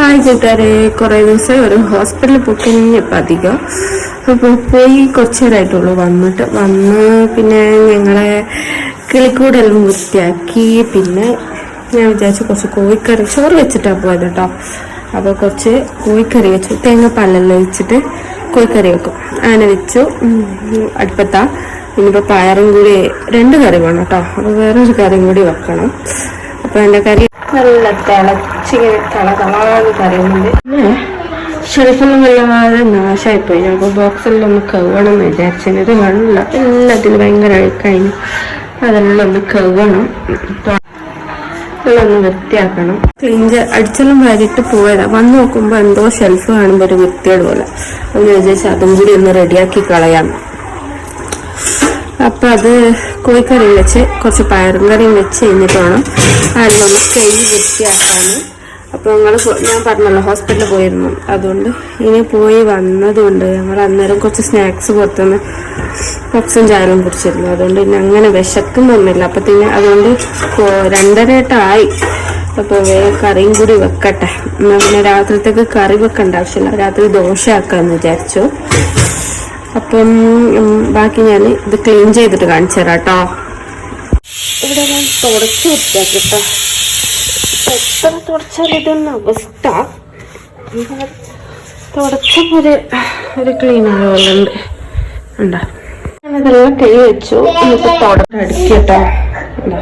Hi കൂട്ടുകാരെ, കുറേ ദിവസം ഒരു ഹോസ്പിറ്റലിൽ പോയിക്കഴിഞ്ഞപ്പോൾ അധികം അപ്പോൾ പോയി കുറച്ച് നേരമായിട്ടുള്ളൂ. വന്ന് പിന്നെ ഞങ്ങളെ കിളിക്കൂടെല്ലാം വൃത്തിയാക്കി. പിന്നെ ഞാൻ വിചാരിച്ചു കുറച്ച് കോഴിക്കറി ചോറ് വെച്ചിട്ടാണ് പോയത് കേട്ടോ. അപ്പോൾ കുറച്ച് കോഴിക്കറി വെച്ചു, തേങ്ങാപ്പാലെല്ലാം വെച്ചിട്ട് കോഴിക്കറി വെക്കും. അങ്ങനെ വെച്ചു അടുപ്പത്താ. ഇനിയിപ്പോൾ പയറും കൂടി 2 കറി വേണം കേട്ടോ. അപ്പോൾ വേറൊരു കറിയും കൂടി വെക്കണം. അപ്പോൾ എൻ്റെ കറി നല്ല തിളച്ചിങ്ങനെ തളതളാന്ന് കറിയുന്നുണ്ട്. പിന്നെ ഷെൽഫൊന്നും വല്ലാതെ നാശമായിപ്പോയി. ഞാൻ അപ്പോൾ ബോക്സെല്ലാം ഒന്ന് കഴുകണം എന്ന് വിചാരിച്ചത്. ഇത് വെള്ളം എല്ലാത്തിനും ഭയങ്കര അഴുക്കഴിഞ്ഞു. അതെല്ലാം ഒന്ന് കഴുകണം, ഒന്ന് വൃത്തിയാക്കണം. അടിച്ചെല്ലാം വാരിയിട്ട് പോയതാ. വന്ന് നോക്കുമ്പോൾ എന്തോ ഷെൽഫ് കാണുമ്പോൾ ഒരു വൃത്തിയോട് പോലെ. എന്ന് വിചാരിച്ചാൽ അതും കൂടി ഒന്ന് റെഡിയാക്കി കളയാം. അപ്പം അത് കോഴിക്കറി വെച്ച് കുറച്ച് പയറും കറിയും വെച്ച് കഴിഞ്ഞിട്ട് വേണം ആദ്യം ഒന്ന് കഴുകി വൃത്തിയാക്കാണ്. അപ്പോൾ ഞാൻ പറഞ്ഞല്ലോ ഹോസ്പിറ്റലിൽ പോയിരുന്നു. അതുകൊണ്ട് ഇനി പോയി വന്നതുകൊണ്ട് ഞങ്ങൾ അന്നേരം കുറച്ച് സ്നാക്സ് പുറത്തുനിന്ന് പപ്സും ചായലും കുടിച്ചിരുന്നു. അതുകൊണ്ട് പിന്നെ അങ്ങനെ വിശക്കുന്നൊന്നുമില്ല. അപ്പത്തിന് അതുകൊണ്ട് 2:30 അപ്പോൾ വേഗം കറിയും കൂടി വെക്കട്ടെ. എന്നാൽ പിന്നെ രാത്രിത്തേക്ക് കറി വെക്കേണ്ട ആവശ്യമില്ല. രാത്രി ദോശ ആക്കാമെന്ന് വിചാരിച്ചു. അപ്പം ബാക്കി ഞാൻ ഇത് ക്ലീൻ ചെയ്തിട്ട് കാണിച്ചു തരാം കേട്ടോ. ഇവിടെ ഞാൻ തുടച്ച് വൃത്തിയാക്കിട്ടോ. എത്ര തുടച്ചാൽ ഇതൊന്നും അവസ്ഥ. തുടച്ചപ്പോൾ ഒരു ക്ലീൻ ആയതുകൊണ്ട് ഉണ്ടോ. ഞാനതെല്ലാം കൈ വെച്ചു. ഇനിയിപ്പോൾ തുടച്ച് അടുക്കിട്ടോ. ഉണ്ടോ